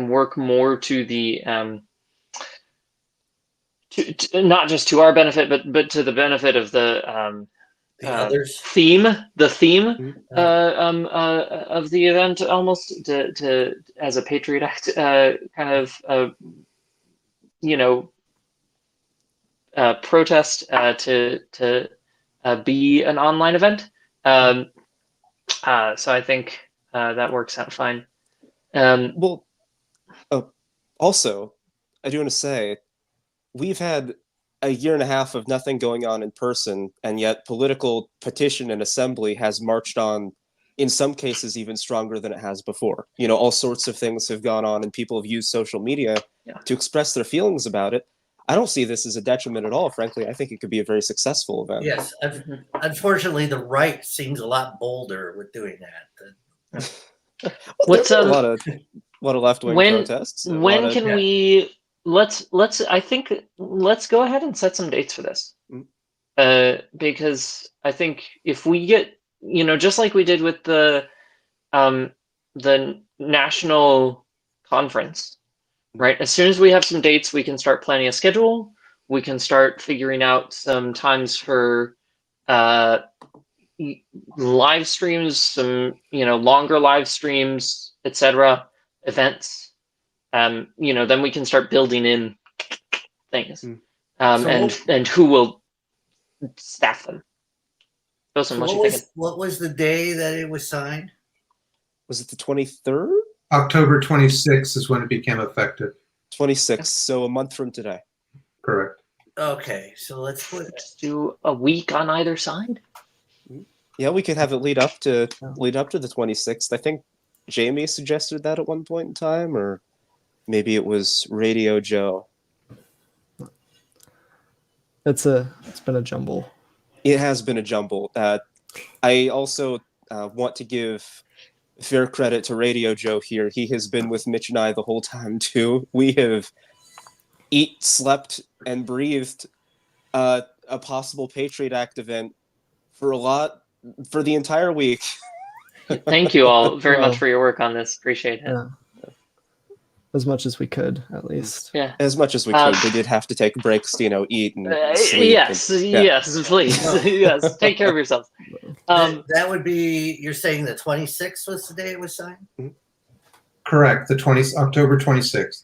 work more to the to not just to our benefit, but to the benefit of the others. theme of the event, almost to as a Patriot Act kind of protest to be an online event. So I think that works out fine. Also, I do want to say, we've had a year and a half of nothing going on in person, and yet political petition and assembly has marched on, in some cases, even stronger than it has before. All sorts of things have gone on, and people have used social media to express their feelings about it. I don't see this as a detriment at all. Frankly, I think it could be a very successful event. Yes. Unfortunately, the right seems a lot bolder with doing that. What's a lot of left-wing protests. When can we? Let's go ahead and set some dates for this. Because I think if we get, just like we did with the national conference, right? As soon as we have some dates, we can start planning a schedule. We can start figuring out some times for live streams, some longer live streams, etc. events. Then we can start building in things, and who will staff them. Wilson, What was the day that it was signed? Was it the 23rd? October 26th is when it became effective. 26th, so a month from today. Correct. Okay, so let's do a week on either side. Yeah, we could have it lead up to the 26th. I think Jamie suggested that at one point in time, or maybe it was Radio Joe. It's been a jumble. It has been a jumble. I also want to give fair credit to Radio Joe here. He has been with Mitch and I the whole time too. We have slept, and breathed a possible Patriot Act event for the entire week. Thank you all very much for your work on this. Appreciate it. Yeah. As much as we could, at least. Yeah. As much as we could. We did have to take breaks to, eat and sleep. Yes, please. Yes, take care of yourself. That would be, you're saying the 26th was the day it was signed? Correct. October 26th.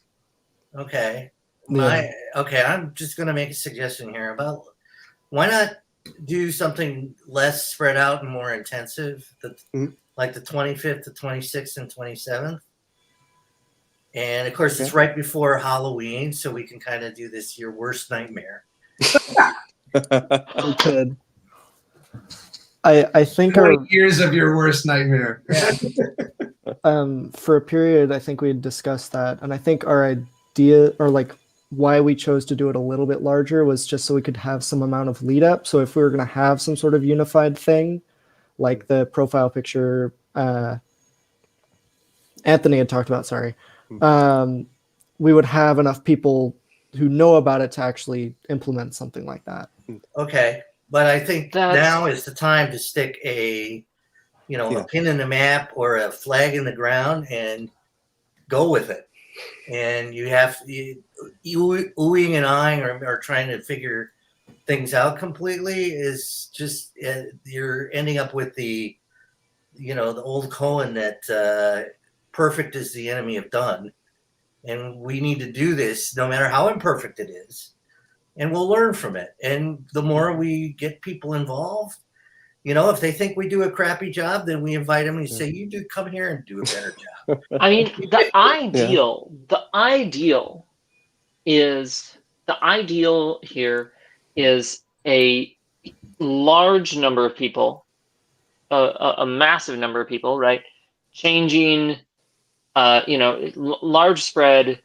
Okay. Yeah. I'm just going to make a suggestion here about why not do something less spread out and more intensive, like the 25th, the 26th, and 27th. And of course, it's Okay. right before Halloween, so we can kind of do this your worst nightmare. We could. I think 20 years of your worst nightmare. for a period, I think we had discussed that, and I think our idea, or like why we chose to do it a little bit larger, was just so we could have some amount of lead up. So if we were going to have some sort of unified thing, like the profile picture Anthony had talked about, sorry, we would have enough people who know about it to actually implement something like that. Okay, but I think now is the time to stick a pin in the map or a flag in the ground and go with it. And you have you oohing and eyeing or trying to figure things out completely is just you're ending up with the old Cohen that perfect is the enemy of done. And we need to do this no matter how imperfect it is, and we'll learn from it. And the more we get people involved, if they think we do a crappy job, then we invite them and say, you do come here and do a better job. I mean, the ideal here is a large number of people, a massive number of people, right? Changing, large spread,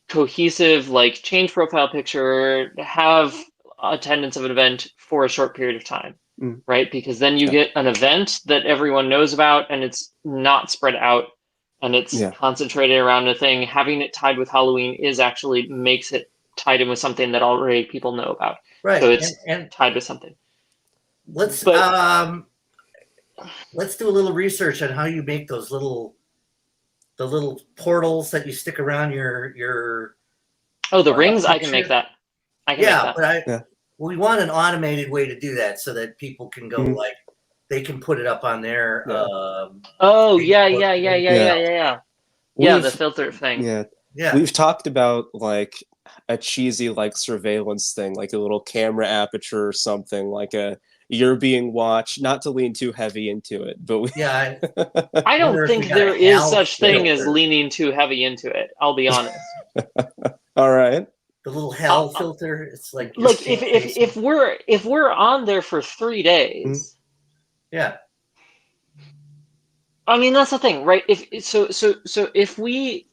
cohesive, like change profile picture, have attendance of an event for a short period of time, right? Because then you get an event that everyone knows about, and it's not spread out, and it's concentrated around a thing. Having it tied with Halloween actually makes it tied in with something that already people know about. Right. So it's tied with something. Let's do a little research on how you make the little portals that you stick around your the rings. I can make that. Make that. But we want an automated way to do that so that people can go like they can put it up on their the filter thing. Yeah. We've talked about like a cheesy like surveillance thing, like a little camera aperture or something, like you're being watched, not to lean too heavy into it, but I don't think there is such thing as leaning too heavy into it. I'll be honest. All right. The little hell filter. It's like if we're on there for 3 days. Yeah. I mean, that's the thing, right? If we,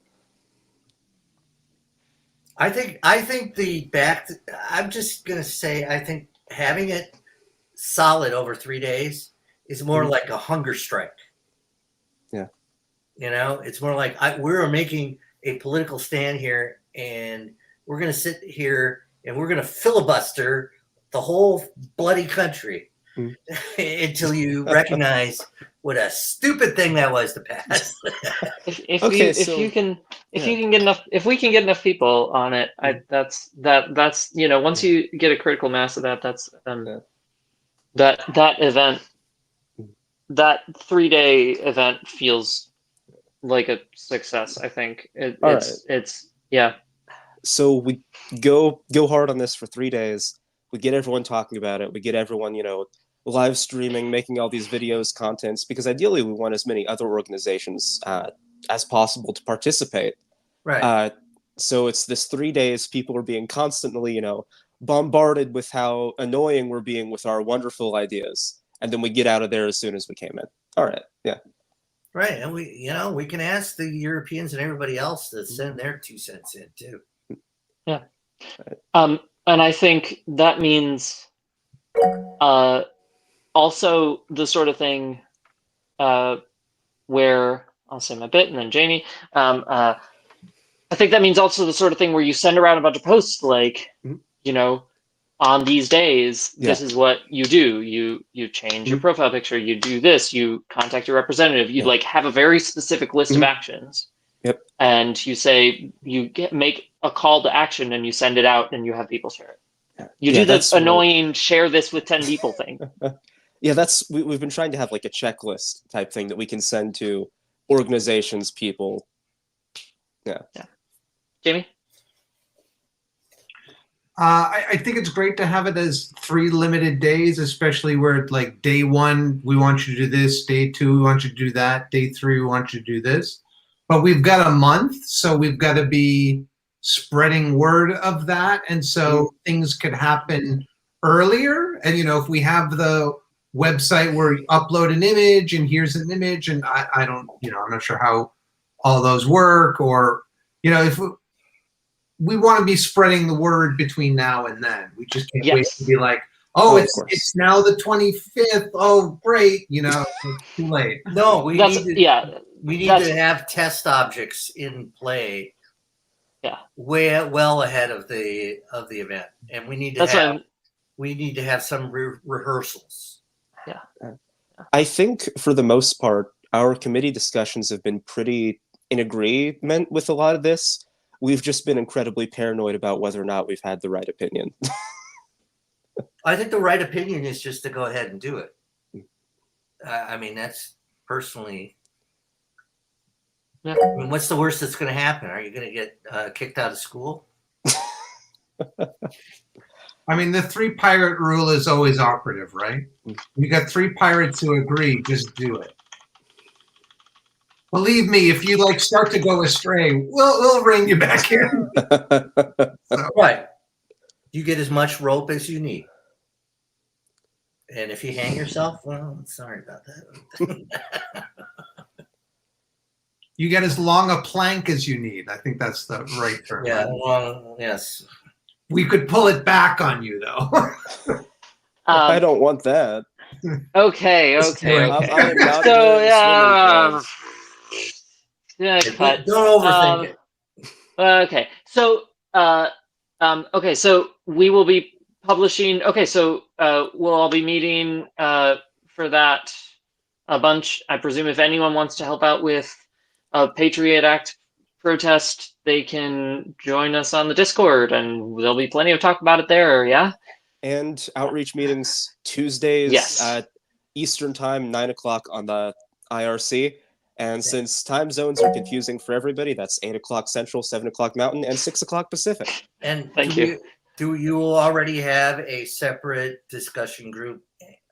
I think I'm just gonna say I think having it solid over 3 days is more like a hunger strike. Yeah. It's more like we're making a political stand here, and we're gonna sit here and we're gonna filibuster the whole bloody country until you recognize what a stupid thing that was to pass. if we can get enough people on it, that's once you get a critical mass of that, that's that event, that 3-day event feels like a success. I think it's. So we go hard on this for 3 days. We get everyone talking about it. We get everyone, live streaming, making all these videos, contents, because ideally we want as many other organizations as possible to participate. Right. So it's this 3 days, people are being constantly, bombarded with how annoying we're being with our wonderful ideas. And then we get out of there as soon as we came in. All right. Yeah. Right. And we can ask the Europeans and everybody else to send their 2 cents in too. Yeah. And I think that means also the sort of thing where I'll say my bit and then Jamie. I think that means also the sort of thing where you send around a bunch of posts like, on these days, this is what you do. You change your profile picture. You do this. You contact your representative. You have a very specific list of actions. Yep. And you say make a call to action and you send it out and you have people share it. You do the annoying share this with 10 people thing. We've been trying to have like a checklist type thing that we can send to organizations, people. Yeah. Jamie? I think it's great to have it as 3 limited days, especially where like day 1, we want you to do this. Day 2, we want you to do that. Day 3, we want you to do this. but we've got a month, so we've got to be spreading word of that, and so things could happen earlier. And if we have the website where you upload an image and here's an image, and I don't, I'm not sure how all those work, or if we want to be spreading the word between now and then. We just can't wait to be like, oh, it's now the 25th. Oh, great. It's too late. No, we need to have test objects in play. Yeah, well ahead of the event, and we need to have some rehearsals. Yeah, I think for the most part, our committee discussions have been pretty in agreement with a lot of this. We've just been incredibly paranoid about whether or not we've had the right opinion. I think the right opinion is just to go ahead and do it. I mean, that's personally. Yeah. I mean, what's the worst that's going to happen? Are you going to get kicked out of school? I mean, the 3 pirate rule is always operative, right? You got 3 pirates who agree, just do it. Believe me, if you start to go astray, we'll bring you back in. Right. You get as much rope as you need. And if you hang yourself, well, I'm sorry about that. You get as long a plank as you need. I think that's the right term. Yeah, well, yes. We could pull it back on you, though. I don't want that. Okay. I am not cut. Don't overthink it. Okay. So, so we will be publishing. Okay, so we'll all be meeting for that a bunch. I presume if anyone wants to help out with a Patriot Act protest, they can join us on the Discord, and there'll be plenty of talk about it there. Yeah. And outreach meetings Tuesdays at Eastern Time, 9 o'clock on the IRC. And since time zones are confusing for everybody, that's 8 o'clock Central, 7 o'clock Mountain, and 6 o'clock Pacific. And Thank you. Do you already have a separate discussion group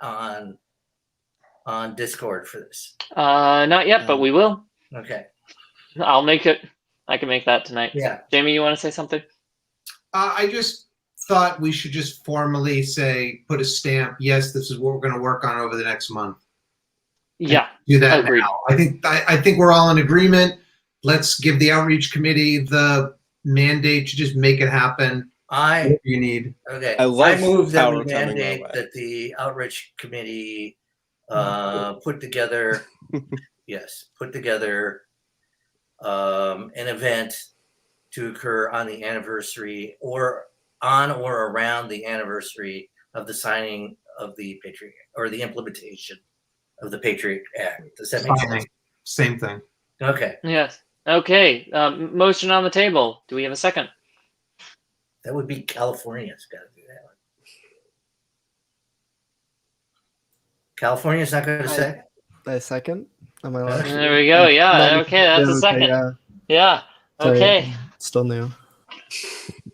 on Discord for this? Not yet, but we will. Okay. I'll make it. I can make that tonight. Yeah. Jamie, you want to say something? I just thought we should just formally put a stamp. Yes, this is what we're going to work on over the next month. Yeah. Do that agreed. now. I think we're all in agreement. Let's give the outreach committee the mandate to just make it happen. What you need. Okay. I move that we mandate that the outreach committee put together an event to occur on the anniversary or on or around the anniversary of the signing of the Patriot or the implementation of the Patriot Act. Does that make sense? Same thing. Okay. Yes. Okay. Motion on the table. Do we have a second? That would be California's got to do that one. California's not going to say? A second? Am I allowed? There we go. Yeah. Okay. That's a second. Yeah. Okay. Sorry, still new.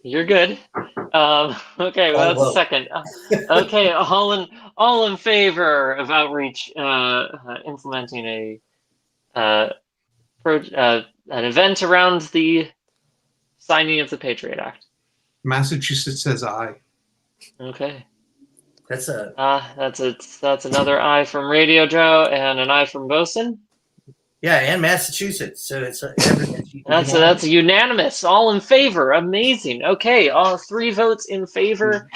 You're good. Okay. Well, that's a second. Okay. All in favor of outreach implementing an event around the signing of the Patriot Act. Massachusetts says aye. Okay. That's another aye from Radio Joe and an aye from Bosun. Yeah, and Massachusetts. So it's that's unanimous. All in favor. Amazing. Okay, all 3 votes in favor,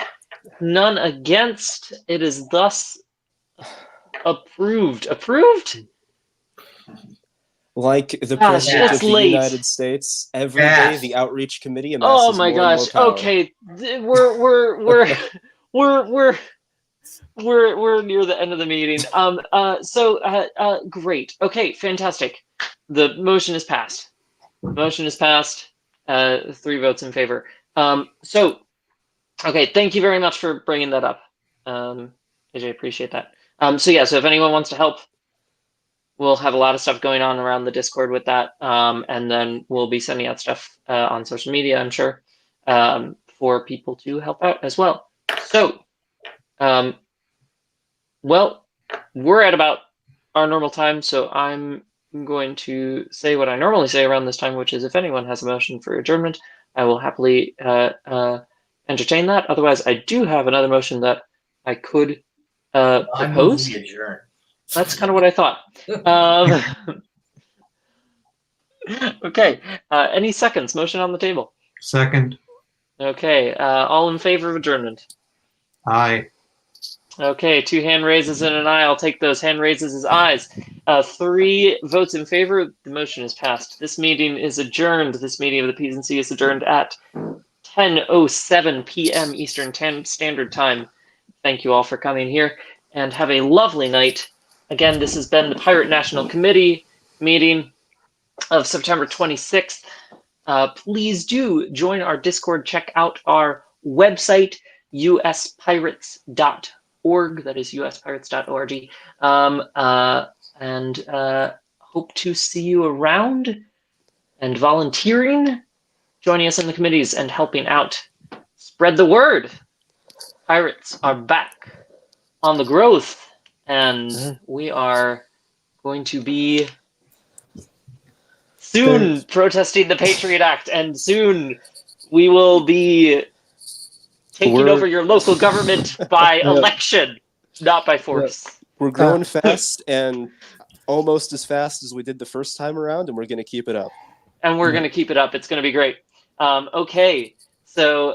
none against. It is thus approved. Approved? Like the President of the United States, every day the outreach committee amasses Oh my more and gosh. more power. Okay, we're near the end of the meeting. Great. Okay, fantastic. The motion is passed. Motion is passed. 3 votes in favor. Okay, thank you very much for bringing that up. AJ, appreciate that. So if anyone wants to help, we'll have a lot of stuff going on around the Discord with that. And then we'll be sending out stuff on social media, I'm sure, for people to help out as well. So, well, we're at about our normal time, so I'm going to say what I normally say around this time, which is if anyone has a motion for adjournment, I will happily entertain that. Otherwise, I do have another motion that I could propose. I move we adjourn. That's kind of what I thought. Okay. Any seconds? Motion on the table. Second. Okay. All in favor of adjournment? Aye. Okay. 2 hand raises and an aye. I'll take those hand raises as ayes. 3 votes in favor. The motion is passed. This meeting is adjourned. This meeting of the PNC is adjourned at 10:07 p.m. Eastern Standard Time. Thank you all for coming here and have a lovely night. Again, this has been the Pirate National Committee meeting of September 26th. Please do join our Discord. Check out our website, uspirates.org. That is uspirates.org. And hope to see you around and volunteering, joining us in the committees and helping out. Spread the word. Pirates are back on the growth, and we are going to be soon protesting the Patriot Act, and soon we will be taking over your local government by election, not by force. We're growing fast, and almost as fast as we did the first time around, and we're going to keep it up. And we're going to keep it up. It's going to be great. Okay, so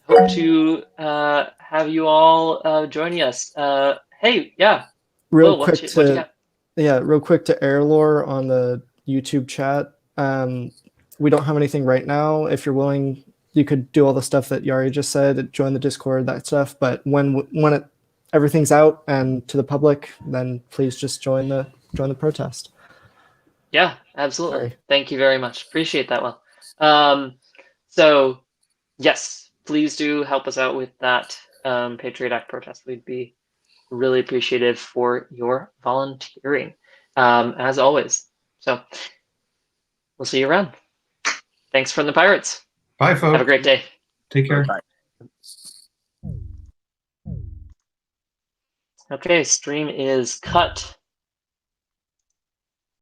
hope to have you all joining us. Hey, yeah. Real Will, quick to Airlore on the YouTube chat. We don't have anything right now. If you're willing, you could do all the stuff that Yari just said, join the Discord, that stuff. But when everything's out and to the public, then please just join the protest. Yeah, absolutely. Sorry. Thank you very much. Appreciate that, Will. So yes, please do help us out with that Patriot Act protest. We'd be really appreciative for your volunteering, as always. So we'll see you around. Thanks from the Pirates. Bye, folks. Have a great day. Take care. Bye. Okay, stream is cut.